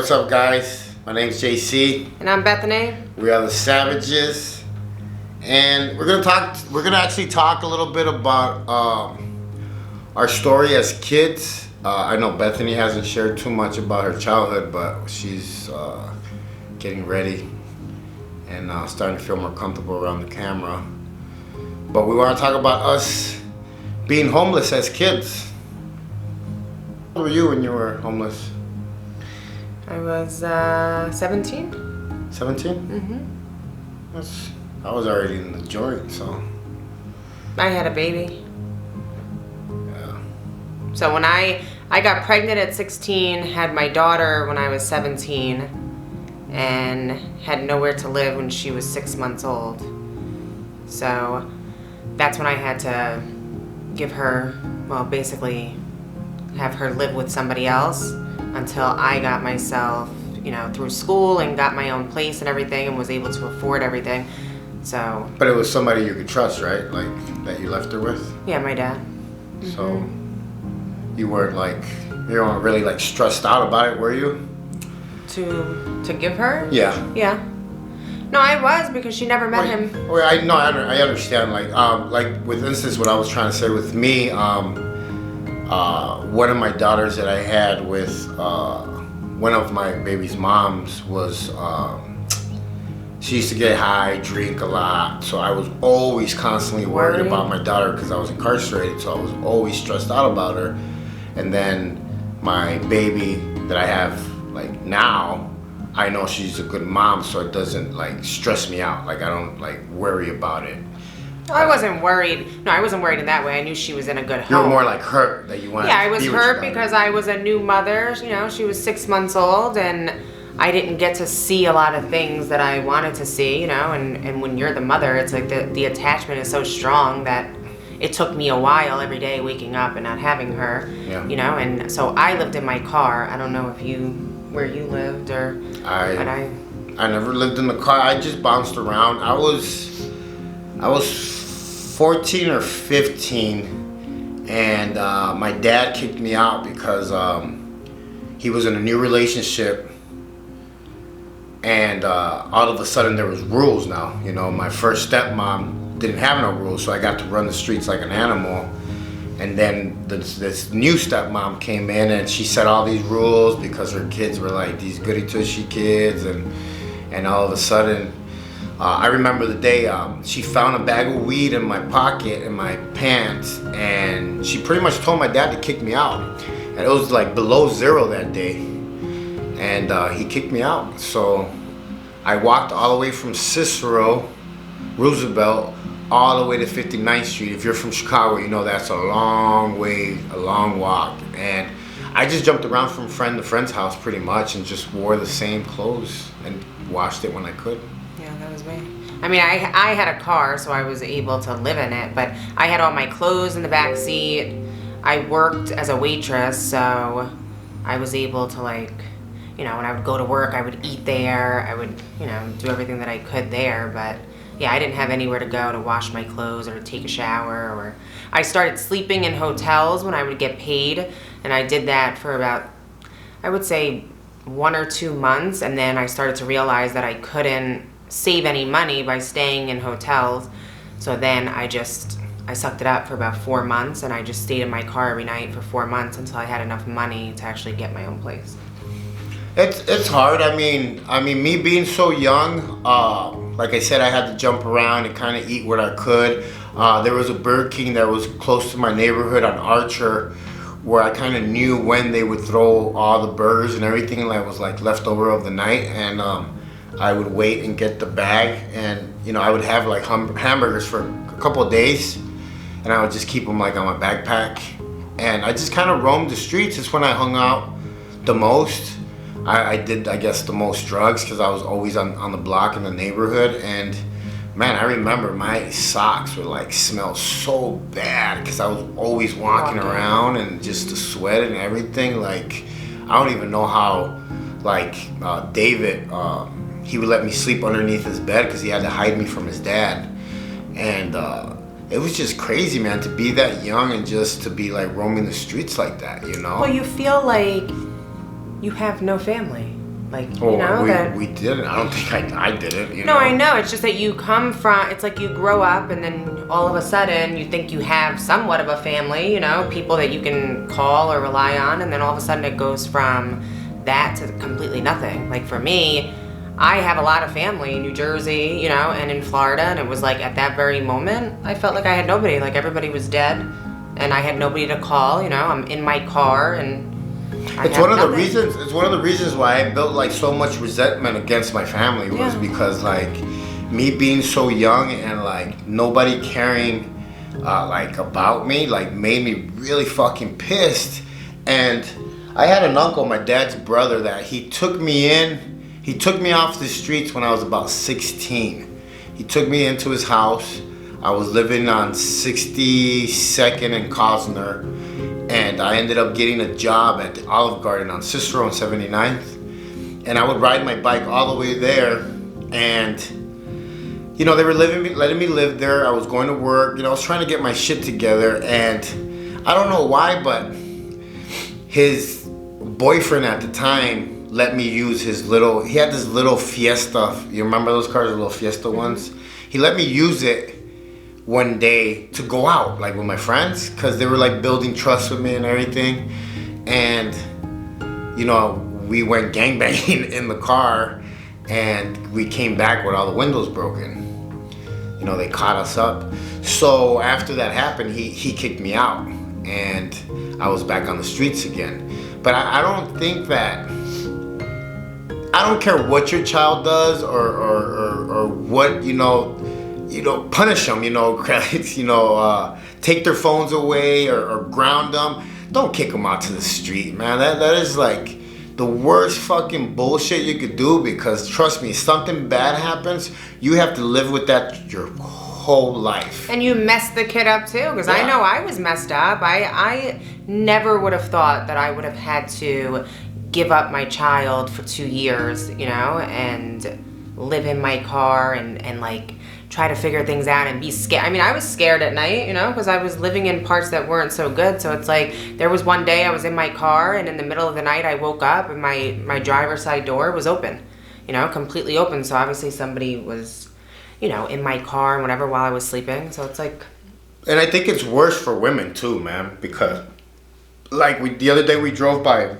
what's up, guys? My name's JC. And I'm Bethany. We are the Savages, and we're gonna actually talk a little bit about our story as kids. I know Bethany hasn't shared too much about her childhood, but she's getting ready and starting to feel more comfortable around the camera. But we want to talk about us being homeless as kids. How old were you when you were homeless? I was 17. 17? Mm-hmm. I was already in the joint, so. I had a baby. Yeah. So when I got pregnant at 16, had my daughter when I was 17, and had nowhere to live when she was 6 months old. So that's when I had to give her, well, basically have her live with somebody else until I got myself, through school and got my own place and everything and was able to afford everything. So. But it was somebody you could trust, right? Like, that you left her with? Yeah, my dad. So you weren't really stressed out about it, were you? To give her? Yeah. Yeah. No, I was, because she never met him. Well, I understand. Like with instance, what I was trying to say with me, one of my daughters that I had with one of my baby's moms was, she used to get high, drink a lot, so I was always constantly worried about my daughter because I was incarcerated, so I was always stressed out about her. And then my baby that I have now, I know she's a good mom, so it doesn't stress me out. I don't worry about it. I wasn't worried. No, I wasn't worried in that way. I knew she was in a good home. You were more hurt that you wanted. Yeah, I was hurt because I was a new mother. She was 6 months old, and I didn't get to see a lot of things that I wanted to see. And when you're the mother, it's like the attachment is so strong that it took me a while every day waking up and not having her. Yeah. And so I lived in my car. I don't know where you lived or. I never lived in the car. I just bounced around. I was 14 or 15, and my dad kicked me out because he was in a new relationship, and all of a sudden there was rules now. My first stepmom didn't have no rules, so I got to run the streets like an animal. And then this new stepmom came in, and she set all these rules because her kids were these goody-two-shoe kids, and all of a sudden, I remember the day she found a bag of weed in my pocket, in my pants, and she pretty much told my dad to kick me out. And it was below zero that day, and he kicked me out. So I walked all the way from Cicero, Roosevelt, all the way to 59th Street. If you're from Chicago, you know that's a long way, a long walk. And I just jumped around from friend to friend's house pretty much and just wore the same clothes and washed it when I could. Yeah, that was me. I mean, I had a car, so I was able to live in it, but I had all my clothes in the back seat. I worked as a waitress, so I was able to when I would go to work, I would eat there. I would, do everything that I could there, but yeah, I didn't have anywhere to go to wash my clothes or to take a shower. Or I started sleeping in hotels when I would get paid, and I did that for about, I would say, 1 or 2 months, and then I started to realize that I couldn't save any money by staying in hotels. So then I sucked it up for about 4 months, and I just stayed in my car every night for 4 months until I had enough money to actually get my own place. It's hard. I mean, me being so young, like I said, I had to jump around and kind of eat what I could. There was a Burger King that was close to my neighborhood on Archer, where I kind of knew when they would throw all the burgers and everything that was left over of the night, and I would wait and get the bag, and I would have hamburgers for a couple of days, and I would just keep them on my backpack, and I just kind of roamed the streets. It's when I hung out the most. I did, I guess, the most drugs because I was always on the block in the neighborhood. And man, I remember my socks would smell so bad because I was always walking around, and just the sweat and everything. I don't even know how, David, he would let me sleep underneath his bed because he had to hide me from his dad. And it was just crazy, man, to be that young and just to be roaming the streets like that, Well, you feel like you have no family. Like, Oh, you know, that... we didn't. I don't think I did it, you No, know? I know. It's just that you come from, it's like you grow up and then all of a sudden you think you have somewhat of a family, you know, people that you can call or rely on, and then all of a sudden it goes from that to completely nothing. Like for me, I have a lot of family in New Jersey, you know, and in Florida, and it was like at that very moment, I felt like I had nobody. Like everybody was dead and I had nobody to call, you know. I'm in my car and It's one of the reasons. It's one of the reasons why I built like so much resentment against my family was because like me being so young and like nobody caring like about me like made me really fucking pissed. And I had an uncle, my dad's brother, that he took me in. He took me off the streets when I was about 16. He took me into his house. I was living on 62nd and Cosner. And I ended up getting a job at the Olive Garden on Cicero and 79th. And I would ride my bike all the way there. And, you know, they were letting me live there. I was going to work. You know, I was trying to get my shit together. And I don't know why, but his boyfriend at the time let me use his little, he had this little Fiesta. You remember those cars, the little Fiesta ones? He let me use it one day to go out like with my friends because they were like building trust with me and everything. And you know, we went gangbanging in the car and we came back with all the windows broken. You know, they caught us up. So after that happened, he kicked me out and I was back on the streets again. But I don't think that, I don't care what your child does or what, you know, punish them, take their phones away or ground them. Don't kick them out to the street, man. That is like the worst fucking bullshit you could do because trust me, if something bad happens, you have to live with that your whole life. And you messed the kid up too, because I know I was messed up. I never would have thought that I would have had to give up my child for 2 years, you know, and live in my car and like try to figure things out and be scared. I mean, I was scared at night, you know, because I was living in parts that weren't so good. So it's like there was one day I was in my car and in the middle of the night I woke up and my driver's side door was open, you know, completely open. So obviously somebody was, you know, in my car and whatever while I was sleeping. So it's like... And I think it's worse for women too, man, because like the other day we drove by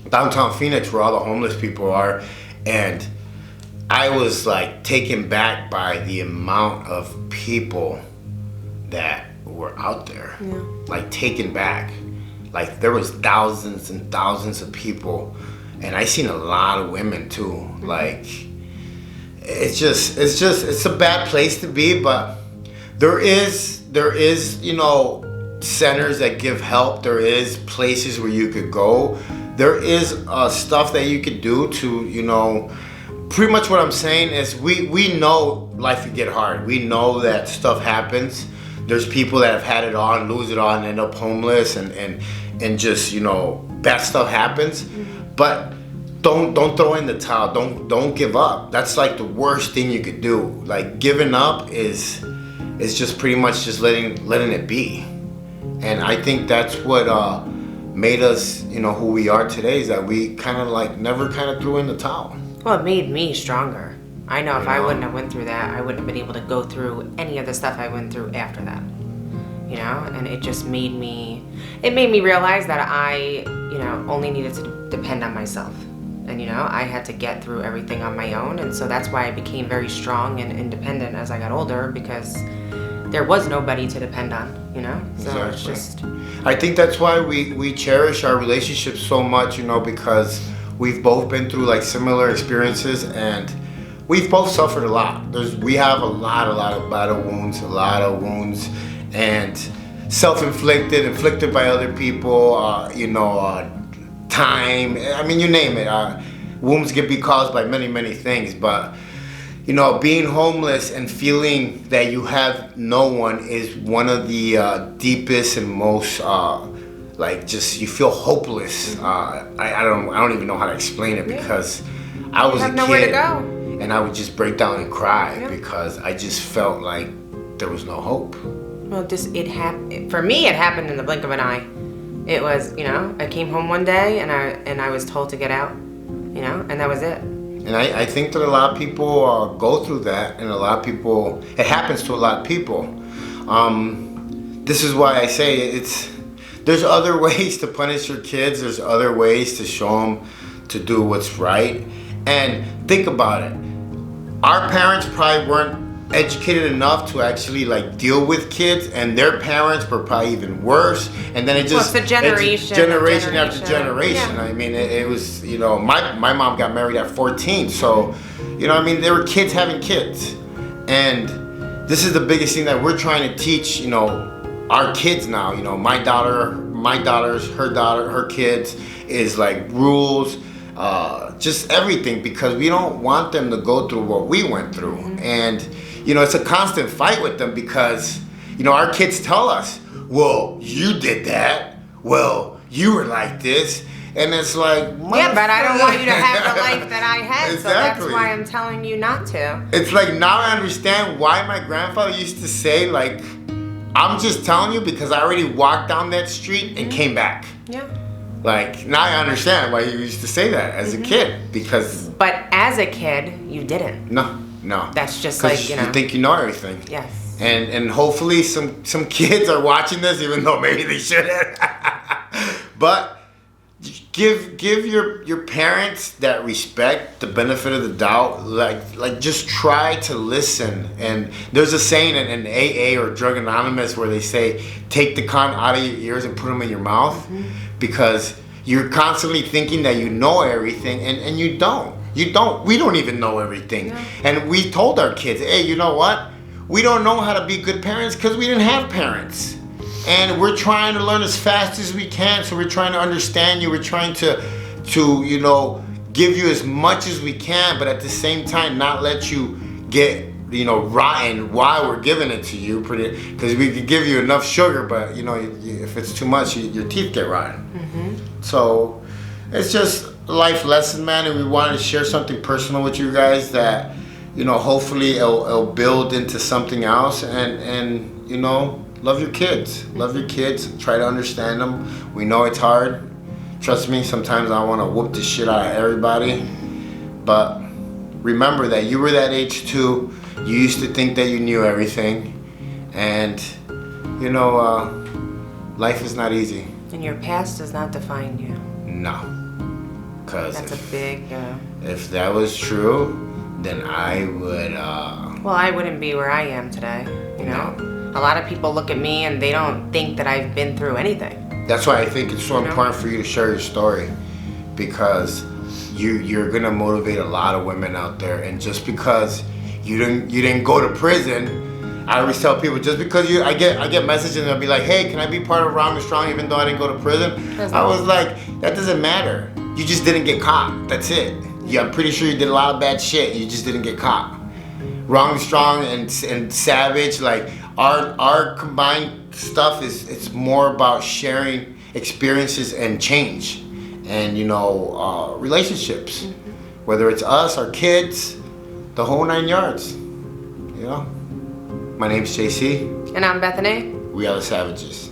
downtown Phoenix where all the homeless people are, and I was like taken back by the amount of people that were out there. Yeah. Like taken back. Like there was thousands and thousands of people, and I seen a lot of women too. Mm-hmm. Like it's a bad place to be, but there is, you know, centers that give help. There is places where you could go. There is stuff that you could do to, you know, pretty much what I'm saying is we know life can get hard. We know that stuff happens. There's people that have had it all and lose it all and end up homeless and just, you know, bad stuff happens. Mm-hmm. But don't throw in the towel. Don't give up. That's like the worst thing you could do. Like giving up is just pretty much just letting it be. And I think that's what made us, you know, who we are today, is that we kind of like never kind of threw in the towel. Well, it made me stronger. I know if I wouldn't have went through that, I wouldn't have been able to go through any of the stuff I went through after that. You know, and it just made me realize that I, you know, only needed to depend on myself. And, you know, I had to get through everything on my own. And so that's why I became very strong and independent as I got older, because there was nobody to depend on, you know? So exactly. It's just... I think that's why we cherish our relationship so much, you know, because we've both been through like similar experiences and we've both suffered a lot. We have a lot of battle wounds, and self-inflicted, inflicted by other people, time, I mean, you name it. Wounds can be caused by many things, but you know, being homeless and feeling that you have no one is one of the deepest and most just you feel hopeless. I don't even know how to explain it, because I was a nowhere kid to go. and I would just break down and cry because I just felt like there was no hope. Well, for me, it happened in the blink of an eye. It was, you know, I came home one day and I was told to get out. You you know, and that was it. And I think that a lot of people go through that, and a lot of people, it happens to a lot of people. This is why I say there's other ways to punish your kids. There's other ways to show them to do what's right. And think about it. Our parents probably weren't educated enough to actually like deal with kids, and their parents were probably even worse. And then it's a generation after generation. Yeah. I mean, it was, you know, my mom got married at 14, so, you know, I mean, there were kids having kids, and this is the biggest thing that we're trying to teach, you know, our kids now. You know, my daughters, her kids, is like rules. Just everything, because we don't want them to go through what we went through. And you know, it's a constant fight with them, because you know, our kids tell us, well, you did that, well, you were like this, and it's like, yeah, but I don't want you to have the life that I had. Exactly. So that's why I'm telling you not to. It's like, now I understand why my grandfather used to say, like, I'm just telling you because I already walked down that street and came back. Yeah. Like, now I understand why he used to say that as a kid, because... But as a kid, you didn't. No. That's just like, you know... you think you know everything. Yes. And hopefully some kids are watching this, even though maybe they shouldn't. But give your parents that respect, the benefit of the doubt. Like just try to listen. And there's a saying in AA or Drug Anonymous where they say, take the con out of your ears and put them in your mouth. Because you're constantly thinking that you know everything, and you don't. We don't even know everything. Yeah. And we told our kids, hey, you know what? We don't know how to be good parents because we didn't have parents. And we're trying to learn as fast as we can, so we're trying to understand you. We're trying to you know, give you as much as we can, but at the same time not let you get, you know, rotten while we're giving it to you, because we could give you enough sugar, but you know, if it's too much, your teeth get rotten. So it's just a life lesson, man, and we wanted to share something personal with you guys that, you know, hopefully it'll build into something else. And you know, love your kids. Try to understand them. We know it's hard. Trust me, sometimes I want to whoop the shit out of everybody, but remember that you were that age too. You used to think that you knew everything, and you know, life is not easy. And your past does not define you. No, because that's a big. If that was true, then I would. Well, I wouldn't be where I am today. You know, a lot of people look at me and they don't think that I've been through anything. That's why I think it's so important for you to share your story, because you're gonna motivate a lot of women out there, and just because you didn't go to prison, I always tell people, just because I get messages and they'll be like, hey, can I be part of Wrong and Strong even though I didn't go to prison? I was like, that doesn't matter. You just didn't get caught. That's it. Yeah, I'm pretty sure you did a lot of bad shit. You just didn't get caught. Wrong and Strong and Savage, like our combined stuff it's more about sharing experiences and change, and you know, relationships, whether it's us, our kids, the whole 9 yards. You know. My name's JC. And I'm Bethany. We are the Savages.